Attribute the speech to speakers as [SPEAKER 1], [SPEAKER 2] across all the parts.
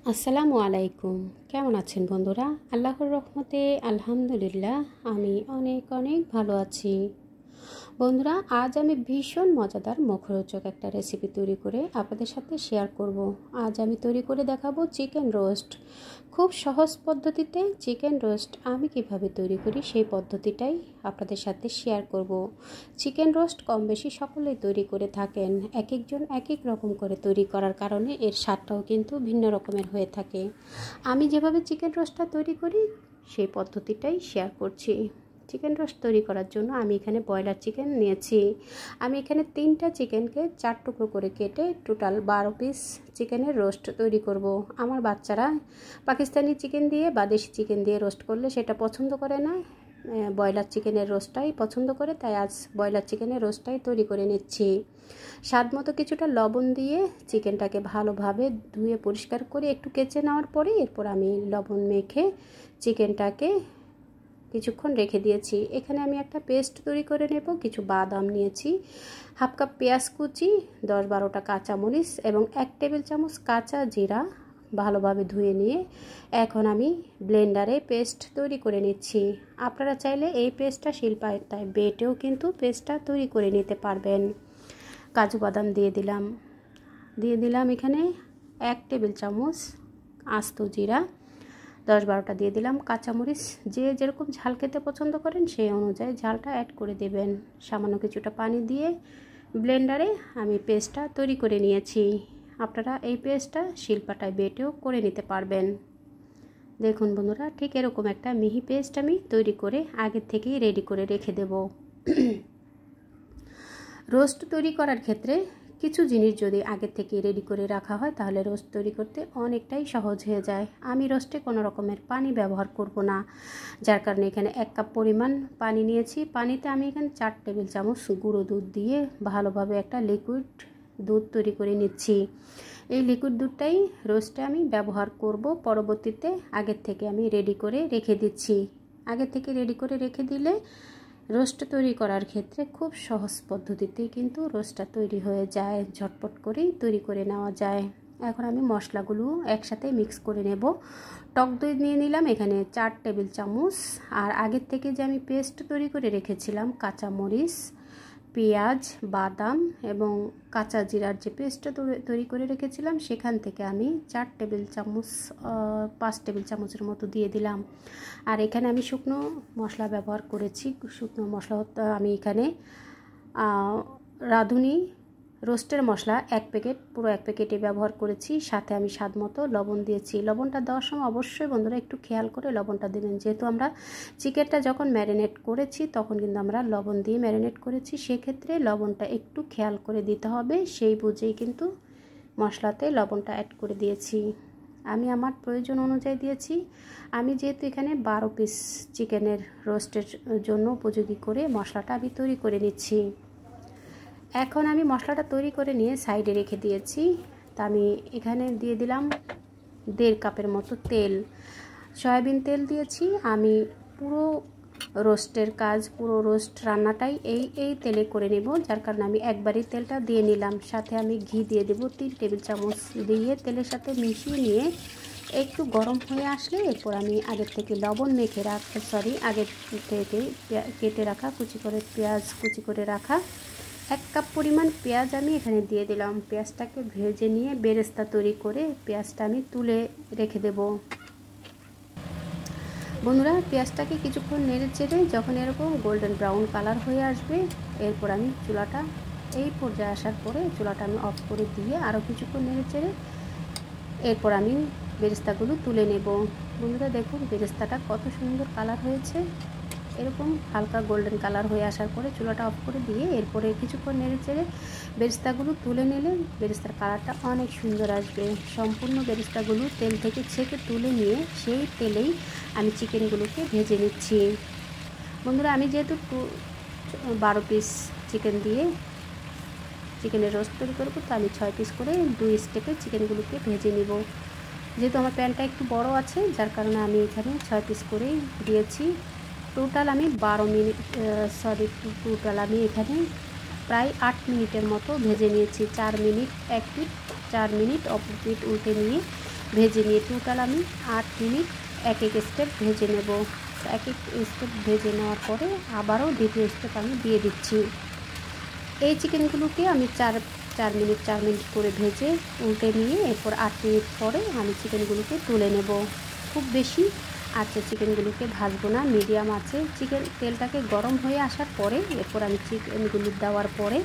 [SPEAKER 1] আসসালামু আলাইকুম। কেমন আছেন বন্ধুরা? আল্লাহর রহমতে আলহামদুলিল্লাহ আমি অনেক অনেক ভালো আছি। বন্ধুরা, আজ আমি ভীষণ মজাদার মুখরোচক একটা রেসিপি তৈরি করে আপনাদের সাথে শেয়ার করব। আজ আমি তৈরি করে দেখাবো চিকেন রোস্ট। খুব সহজ পদ্ধতিতে চিকেন রোস্ট আমি কিভাবে তৈরি করি সেই পদ্ধতিটাই আপনাদের সাথে শেয়ার করব। চিকেন রোস্ট কম বেশি সকলেই তৈরি করে থাকেন, এক একজন এক এক রকম করে তৈরি করার কারণে এর স্বাদটাও কিন্তু ভিন্ন রকমের হয়ে থাকে। আমি যেভাবে চিকেন রোস্টটা তৈরি করি সেই পদ্ধতিটাই শেয়ার করছি। চিকেন রোস্ট তৈরি করার জন্য আমি এখানে ব্রয়লার চিকেন নিয়েছি। আমি এখানে 3টা চিকেনকে 4 টুকরো করে কেটে টোটাল 12 পিস চিকেনের রোস্ট তৈরি করব। আমার বাচ্চারা পাকিস্তানি চিকেন দিয়ে বা দেশি চিকেন দিয়ে রোস্ট করলে সেটা পছন্দ করে না, ব্রয়লার চিকেনের রোস্টটাই পছন্দ করে, তাই আজ ব্রয়লার চিকেনের রোস্টটাই তৈরি করে নিচ্ছি। স্বাদ মতো কিছুটা লবণ দিয়ে চিকেনটাকে ভালোভাবে ধুয়ে পরিষ্কার করে একটু কেচে নেওয়ার পরে এরপর আমি লবণ মেখে চিকেনটাকে কিছুক্ষণ রেখে দিয়েছি। এখানে আমি একটা পেস্ট তৈরি করে নেব। কিছু বাদাম নিয়েছি, হাফ কাপ পেঁয়াজ কুচি, 10-12টা কাঁচামরিচ এবং 1 টেবিল চামচ কাঁচা জিরা ভালোভাবে ধুয়ে নিয়ে এখন আমি ব্লেন্ডারে পেস্ট তৈরি করে নিচ্ছি। আপনারা চাইলে এই পেস্টটা শিলপাটায় বেটেও কিন্তু পেস্টটা তৈরি করে নিতে পারবেন। কাজু বাদাম দিয়ে দিলাম এখানে 1 টেবিল চামচ আস্ত জিরা, 10-12টা দিয়ে দিলাম কাঁচামরিচ। যে যেরকম ঝাল খেতে পছন্দ করেন সেই অনুযায়ী ঝালটা অ্যাড করে দেবেন। সামান্য কিছুটা পানি দিয়ে ব্লেন্ডারে আমি পেস্টটা তৈরি করে নিয়েছি। আপনারা এই পেস্টটা শিলপাটায় বেটেও করে নিতে পারবেন। দেখুন বন্ধুরা, ঠিক এরকম একটা মিহি পেস্ট আমি তৈরি করে আগের থেকেই রেডি করে রেখে দেব। রোস্ট তৈরি করার ক্ষেত্রে কিছু জিনিস যদি আগে থেকে রেডি করে রাখা হয় তাহলে রোস্ট তৈরি করতে অনেকটাই সহজ হয়ে যায়। আমি রোস্টে কোনো রকমের পানি ব্যবহার করব না, যার কারণে এখানে 1 কাপ পরিমাণ পানি নিয়েছি। পানিতে আমি এখানে 4 টেবিল চামচ গুঁড়ো দুধ দিয়ে ভালোভাবে একটা লিকুইড দুধ তৈরি করে নিচ্ছি। এই লিকুইড দুধটাই রোস্টে আমি ব্যবহার করব। পরবর্তীতে আগের থেকে আমি রেডি করে রেখে দিচ্ছি। আগের থেকে রেডি করে রেখে দিলে রোস্ট তৈরি করার ক্ষেত্রে খুব সহজ পদ্ধতিতেই কিন্তু রোস্টটা তৈরি হয়ে যায়, ঝটপট করেই তৈরি করে নেওয়া যায়। এখন আমি মশলাগুলো একসাথে মিক্স করে নেব। টক দই নিয়ে নিলাম এখানে 4 টেবিল চামচ, আর আগের থেকে যে আমি পেস্ট তৈরি করে রেখেছিলাম কাঁচামরিচ, পেঁয়াজ, বাদাম এবং কাঁচা জিরার যে পেস্টটা তৈরি করে রেখেছিলাম সেখান থেকে আমি 4 টেবিল চামচ 5 টেবিল চামচের মতো দিয়ে দিলাম। আর এখানে আমি শুকনো মশলা ব্যবহার করেছি। শুকনো মশলা আমি এখানে রাঁধুনি রোস্টের মশলা 1 প্যাকেট, পুরো 1 প্যাকেটে ব্যবহার করেছি। সাথে আমি স্বাদ মতো লবণ দিয়েছি। লবণটা দেওয়ার সময় অবশ্যই বন্ধুরা একটু খেয়াল করে লবণটা দেবেন, যেহেতু আমরা চিকেনটা যখন ম্যারিনেট করেছি তখন কিন্তু আমরা লবণ দিয়ে ম্যারিনেট করেছি, সেক্ষেত্রে লবণটা একটু খেয়াল করে দিতে হবে। সেই বুঝেই কিন্তু মশলাতে লবণটা অ্যাড করে দিয়েছি। আমি আমার প্রয়োজন অনুযায়ী দিয়েছি। আমি যেহেতু এখানে 12 পিস চিকেনের রোস্টের জন্য উপযোগী করে মশলাটা আমি তৈরি করে নিচ্ছি। এখন আমি মশলাটা তৈরি করে নিয়ে সাইডে রেখে দিয়েছি। তা আমি এখানে দিয়ে দিলাম 1.5 কাপের মতো তেল, সয়াবিন তেল দিয়েছি। আমি পুরো রোস্টের কাজ, পুরো রোস্ট রান্নাটাই এই তেলে করে নেব, যার কারণে আমি একবারই তেলটা দিয়ে নিলাম। সাথে আমি ঘি দিয়ে দেব 3 টেবিল চামচ, দিয়ে তেলের সাথে মিশিয়ে নিয়ে একটু গরম হয়ে আসলে এরপর আমি আগের থেকে লবণ মেখে আগের থেকে কেটে রাখা পেঁয়াজ কুচি করে রাখা 1 কাপ পরিমাণ পেঁয়াজ আমি এখানে দিয়ে দিলাম। পেঁয়াজটাকে ভেজে নিয়ে বেরেস্তা তৈরি করে পেঁয়াজটা আমি তুলে রেখে দেব। বন্ধুরা, পেঁয়াজটাকে কিছুক্ষণ নেড়ে চেড়ে যখন এরকম গোল্ডেন ব্রাউন কালার হয়ে আসবে এরপর আমি চুলাটা এই পর্যায়ে আসার পরে চুলাটা আমি অফ করে দিয়ে আরও কিছুক্ষণ নেড়ে চেড়ে এরপর আমি বেরেস্তাগুলো তুলে নেব। বন্ধুরা দেখুন বেরেস্তাটা কত সুন্দর কালার হয়েছে। এরকম হালকা গোল্ডেন কালার হয়ে আসার পরে চুলাটা অফ করে দিয়ে এরপরে কিছুক্ষণ নেড়ে চেড়ে বেরেস্তাগুলো তুলে নিলে বেরেস্তার কালারটা অনেক সুন্দর আসবে। সম্পূর্ণ বেরেস্তাগুলো তেল থেকে ছেঁকে তুলে নিয়ে সেই তেলেই আমি চিকেনগুলোকে ভেজে নিচ্ছি। বন্ধুরা, আমি যেহেতু 12 পিস চিকেন দিয়ে চিকেনের রোস্ট তৈরি করবো, তো আমি 6 পিস করে 2 স্টেপে চিকেনগুলোকে ভেজে নিব। যেহেতু আমার প্যানটা একটু বড় আছে যার কারণে আমি এখানে 6 পিস করেই দিয়েছি। টোটাল আমি টোটাল আমি এখানে প্রায় 8 মিনিটের মতো ভেজে নিয়েছি। 4 মিনিট এক পিঠ, 4 মিনিট অপর পিঠ উল্টে নিয়ে ভেজে নিয়ে টোটাল আমি 8 মিনিট এক এক স্টেপ ভেজে নেব। এক এক স্টেপ ভেজে নেওয়ার পরে আবারও দ্বিতীয় স্টেপ আমি দিয়ে দিচ্ছি। এই চিকেনগুলোকে আমি 4 মিনিট করে ভেজে উল্টে নিয়ে এরপর 8 মিনিট পরে আমি চিকেনগুলোকে তুলে নেব। খুব বেশি আঁচে চিকেনগুলোকে ভাজবো না, মিডিয়াম আঁচে তেলটাকে গরম হয়ে আসার পরে এরপর আমি চিকেনগুলো দেওয়ার পরে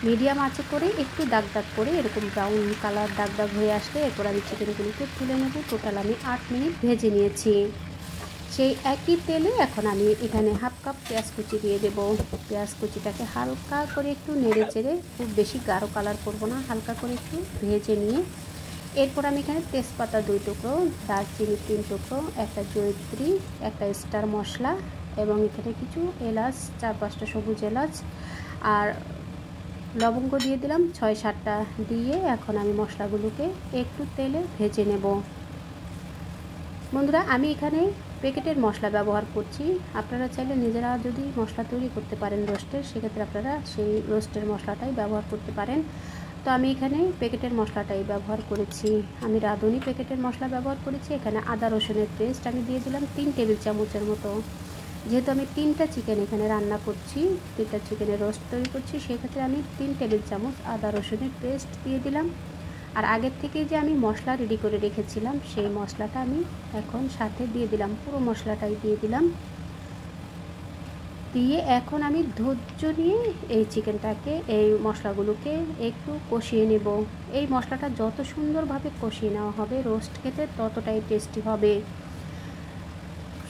[SPEAKER 1] মিডিয়াম আঁচে করে একটু দাগ দাগ করে এরকম ব্রাউন কালার দাগ দাগ হয়ে আসলে এরপর আমি চিকেনগুলোকে তুলে নেব। টোটাল আমি 8 মিনিট ভেজে নিয়েছি। সেই একই তেলে এখন আমি এখানে হাফ কাপ পেঁয়াজ কুচি দিয়ে দেব। পেঁয়াজ কুচিটাকে হালকা করে একটু নেড়ে চেড়ে, খুব বেশি গাঢ় কালার করবো না, হালকা করে একটু ভেজে নিয়ে এরপর আমি এখানে তেজপাতা 2 টুকরো, দারচিনি 3 টুকরো, একটা জয়িত্রী, একটা স্টার মশলা এবং এখানে কিছু এলাচ, 4-5টা সবুজ এলাচ আর লবঙ্গ দিয়ে দিলাম 6-7টা দিয়ে এখন আমি মশলাগুলোকে একটু তেলে ভেজে নেব। বন্ধুরা আমি এখানে প্যাকেটের মশলা ব্যবহার করছি। আপনারা চাইলে নিজেরা যদি মশলা তৈরি করতে পারেন রোস্টের, সেক্ষেত্রে আপনারা সেই রোস্টের মশলাটাই ব্যবহার করতে পারেন। তো আমি এখানে প্যাকেটের মশলাটাই ব্যবহার করেছি। আমি রাঁধুনি প্যাকেটের মশলা ব্যবহার করেছি। এখানে আদা রসুনের পেস্ট আমি দিয়ে দিলাম 3 টেবিল চামচের মতো। যেহেতু আমি 3টা চিকেন এখানে রান্না করছি, 3টা চিকেনের রোস্ট তৈরি করছি, সেক্ষেত্রে আমি 3 টেবিল চামচ আদা রসুনের পেস্ট দিয়ে দিলাম। আর আগের থেকে যে আমি মশলা রেডি করে রেখেছিলাম সেই মশলাটা আমি এখন সাথে দিয়ে দিলাম, পুরো মশলাটাই দিয়ে দিলাম। দিয়ে এখন আমি ধৈর্য নিয়ে এই চিকেনটাকে, এই মশলাগুলোকে একটু কষিয়ে নেব। এই মশলাটা যত সুন্দরভাবে কষিয়ে নেওয়া হবে রোস্ট খেতে ততটাই টেস্টি হবে।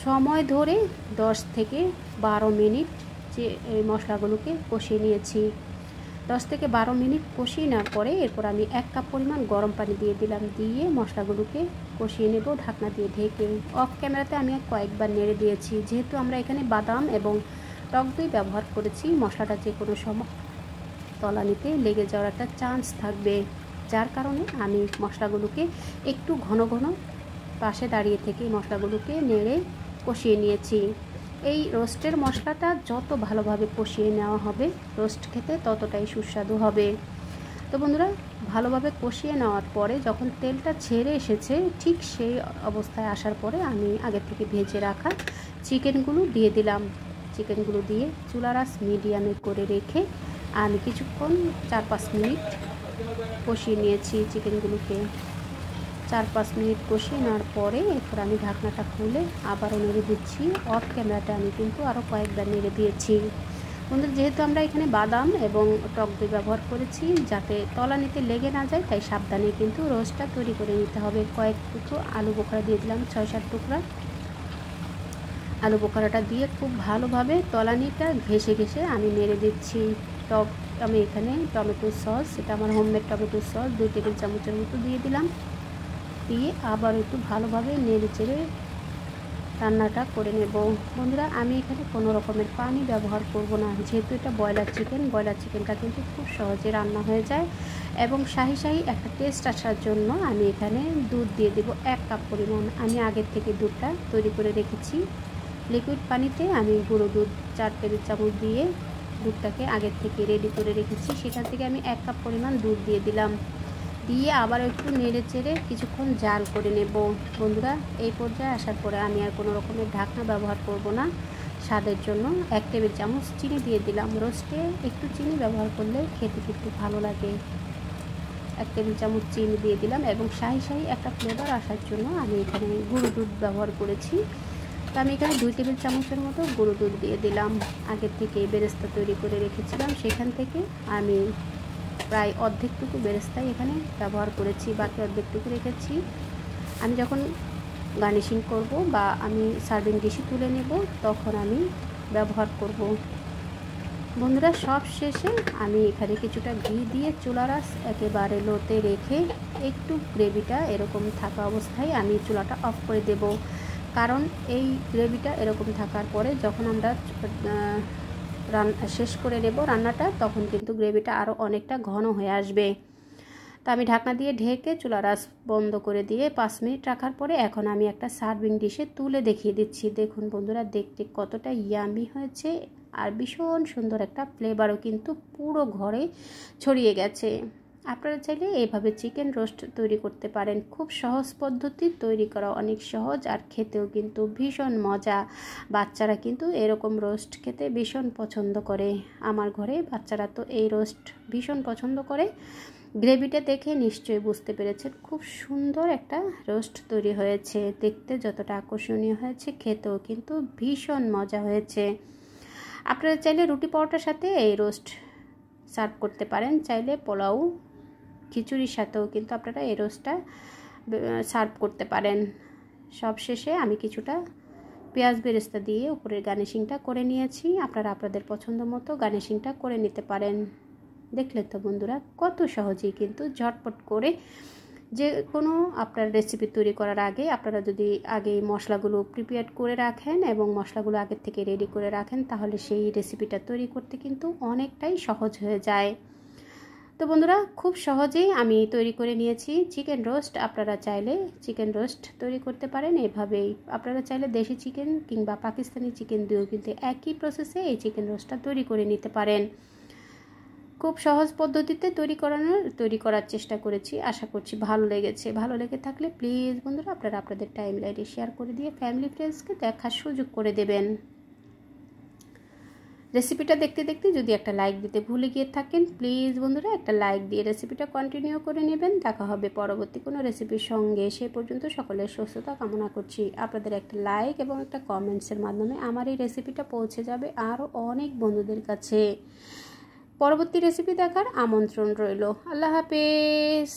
[SPEAKER 1] সময় ধরে 10 থেকে 12 মিনিট যে এই মশলাগুলোকে কষিয়ে নিয়েছি। 10 থেকে 12 মিনিট কষিয়ে নেওয়ার পরে এরপর আমি 1 কাপ পরিমাণ গরম পানি দিয়ে দিলাম। দিয়ে মশলাগুলোকে কষিয়ে নেব ঢাকনা দিয়ে ঢেকে। অফ ক্যামেরাতে আমি কয়েকবার নেড়ে দিয়েছি। যেহেতু আমরা এখানে বাদাম এবং টক দই ব্যবহার করেছি, মশলাটা যে কোনো সময় তলানিতে লেগে যাওয়ার একটা চান্স থাকবে, যার কারণে আমি মশলাগুলোকে একটু ঘন ঘন পাশে দাঁড়িয়ে থেকে মশলাগুলোকে নেড়ে কষিয়ে নিয়েছি। এই রোস্টের মশলাটা যত ভালোভাবে কষিয়ে নেওয়া হবে রোস্ট খেতে ততটাই সুস্বাদু হবে। তো বন্ধুরা ভালোভাবে কষিয়ে নেওয়ার পরে যখন তেলটা ছেড়ে এসেছে, ঠিক সেই অবস্থায় আসার পরে আমি আগে থেকে ভেজে রাখা চিকেনগুলো দিয়ে দিলাম। চিকেনগুলো দিয়ে চুলার আঁচ মিডিয়ামে করে রেখে আমি কিছুক্ষণ 4-5 মিনিট কষিয়ে নিয়েছি চিকেনগুলোকে। 4-5 মিনিট কষিয়ে নেওয়ার পরে এরপর আমি ঢাকনাটা খুলে আবারও নেড়ে দিচ্ছি। অফ ক্যামেরাটা আমি কিন্তু আরও কয়েকবার নেড়ে দিয়েছি। বন্ধুরা যেহেতু আমরা এখানে বাদাম এবং টক দই ব্যবহার করেছি, যাতে তলানিতে লেগে না যায়, তাই সাবধানে কিন্তু রোস্টটা তৈরি করে নিতে হবে। কয়েক টুকরো আলু বোখরা দিয়ে দিলাম, 6-7 টুকরা আলু বোখরাটা দিয়ে খুব ভালোভাবে তলানিটা ঘেঁষে ঘেঁষে আমি নেড়ে দিচ্ছি। আমি এখানে টমেটো সস, এটা আমার হোমমেড টমেটো সস 2 টেবিল চামচের মতো দিয়ে দিলাম। দিয়ে আবার একটু ভালোভাবে নেড়ে চেড়ে রান্নাটা করে নেব। বন্ধুরা আমি এখানে কোনো রকমের পানি ব্যবহার করব না, যেহেতু এটা ব্রয়লার চিকেনটা কিন্তু খুব সহজে রান্না হয়ে যায় এবং শাহি শাহি একটা টেস্ট আসার জন্য আমি এখানে দুধ দিয়ে দেব 1 কাপ পরিমাণ। আমি আগের থেকে দুধটা তৈরি করে রেখেছি। লিকুইড পানিতে আমি গুঁড়ো দুধ 4 টেবিল চামচ দিয়ে দুধটাকে আগের থেকে রেডি করে রেখেছি, সেখান থেকে আমি 1 কাপ পরিমাণ দুধ দিয়ে দিলাম। দিয়ে আবার একটু নেড়ে চেড়ে কিছুক্ষণ জাল করে নেব। বন্ধুরা এই পর্যায়ে আসার পরে আমি আর কোনো রকমের ঢাকনা ব্যবহার করব না। স্বাদের জন্য 1 টেবিল চামচ চিনি দিয়ে দিলাম। রোস্টে একটু চিনি ব্যবহার করলে খেতে কিন্তু ভালো লাগে। 1 টেবিল চামচ চিনি দিয়ে দিলাম এবং শাহি শাহি একটা ফ্লেভার আসার জন্য আমি এখানে গুঁড়ো দুধ ব্যবহার করেছি। তো আমি এখানে 2 টেবিল চামচের মতো গুঁড়ো দুধ দিয়ে দিলাম। আগের থেকে বেরেস্তা তৈরি করে রেখেছিলাম, সেখান থেকে আমি প্রায় অর্ধেকটুকু বেরেস্তাই এখানে ব্যবহার করেছি, বাকি অর্ধেকটুকু রেখেছি আমি যখন গার্নিশিং করব বা আমি সার্ভিং ডিশে তুলে নেব তখন আমি ব্যবহার করব। বন্ধুরা সব শেষে আমি এখানে কিছুটা ঘি দিয়ে চুলার আঁচ একেবারে লোতে রেখে একটু গ্রেভিটা এরকম থাকা অবস্থায় আমি চুলাটা অফ করে দেব। কারণ এই গ্রেভিটা এরকম থাকার পরে যখন আমরা শেষ করে নেব রান্নাটা, তখন কিন্তু গ্রেভিটা আরও অনেকটা ঘন হয়ে আসবে। তো আমি ঢাকনা দিয়ে ঢেকে চুলার আঁচ বন্ধ করে দিয়ে 5 মিনিট রাখার পরে এখন আমি একটা সার্ভিং ডিশে তুলে দেখিয়ে দিচ্ছি। দেখুন বন্ধুরা দেখতে কতটা ইয়ামি হয়েছে আর ভীষণ সুন্দর একটা ফ্লেভারও কিন্তু পুরো ঘরে ছড়িয়ে গেছে। আপনারা চাইলে এইভাবে চিকেন রোস্ট তৈরি করতে পারেন। খুব সহজ পদ্ধতি, তৈরি করা অনেক সহজ আর খেতেও কিন্তু ভীষণ মজা। বাচ্চারা কিন্তু এরকম রোস্ট খেতে ভীষণ পছন্দ করে। আমার ঘরে বাচ্চারা তো এই রোস্ট ভীষণ পছন্দ করে। গ্রেভিটা দেখে নিশ্চয়ই বুঝতে পেরেছেন খুব সুন্দর একটা রোস্ট তৈরি হয়েছে। দেখতে যতটা আকর্ষণীয় হয়েছে, খেতেও কিন্তু ভীষণ মজা হয়েছে। আপনারা চাইলে রুটি পরোটার সাথে এই রোস্ট সার্ভ করতে পারেন, চাইলে পোলাও খিচুড়ির সাথেও কিন্তু আপনারা এই রোস্টটা সার্ভ করতে পারেন। সব শেষে আমি কিছুটা পেঁয়াজ বেরেস্তা দিয়ে উপরের গার্নিশিংটা করে নিয়েছি। আপনারা আপনাদের পছন্দ মতো গার্নিশিংটা করে নিতে পারেন। দেখলেন তো বন্ধুরা, কত সহজেই কিন্তু ঝটপট করে যে কোনো আপনার রেসিপি তৈরি করার আগে আপনারা যদি আগে মশলাগুলো প্রিপেয়ার করে রাখেন এবং মশলাগুলো আগের থেকে রেডি করে রাখেন, তাহলে সেই রেসিপিটা তৈরি করতে কিন্তু অনেকটাই সহজ হয়ে যায়। তো বন্ধুরা, খুব সহজেই আমি তৈরি করে নিয়েছি চিকেন রোস্ট। আপনারা চাইলে চিকেন রোস্ট তৈরি করতে পারেন এভাবেই। আপনারা চাইলে দেশি চিকেন কিংবা পাকিস্তানি চিকেন দিয়েও কিন্তু একই প্রসেসে এই চিকেন রোস্টটা তৈরি করে নিতে পারেন। খুব সহজ পদ্ধতিতে তৈরি করার চেষ্টা করেছি। আশা করছি ভালো লেগেছে। ভালো লেগে থাকলে প্লিজ বন্ধুরা আপনারা আপনাদের টাইম লাইনে শেয়ার করে দিয়ে ফ্যামিলি ফ্রেন্ডসকে দেখার সুযোগ করে দেবেন। রেসিপিটা দেখতে দেখতে যদি একটা লাইক দিতে ভুলে গিয়ে থাকেন, প্লিজ বন্ধুরা একটা লাইক দিয়ে রেসিপিটা কন্টিনিউ করে নেবেন। দেখা হবে পরবর্তী কোনো রেসিপির সঙ্গে। সে পর্যন্ত সকলের সুস্থতা কামনা করছি। আপনাদের একটা লাইক এবং একটা কমেন্টসের মাধ্যমে আমার এই রেসিপিটা পৌঁছে যাবে আরও অনেক বন্ধুদের কাছে। পরবর্তী রেসিপি দেখার আমন্ত্রণ রইল। আল্লাহ হাফেজ।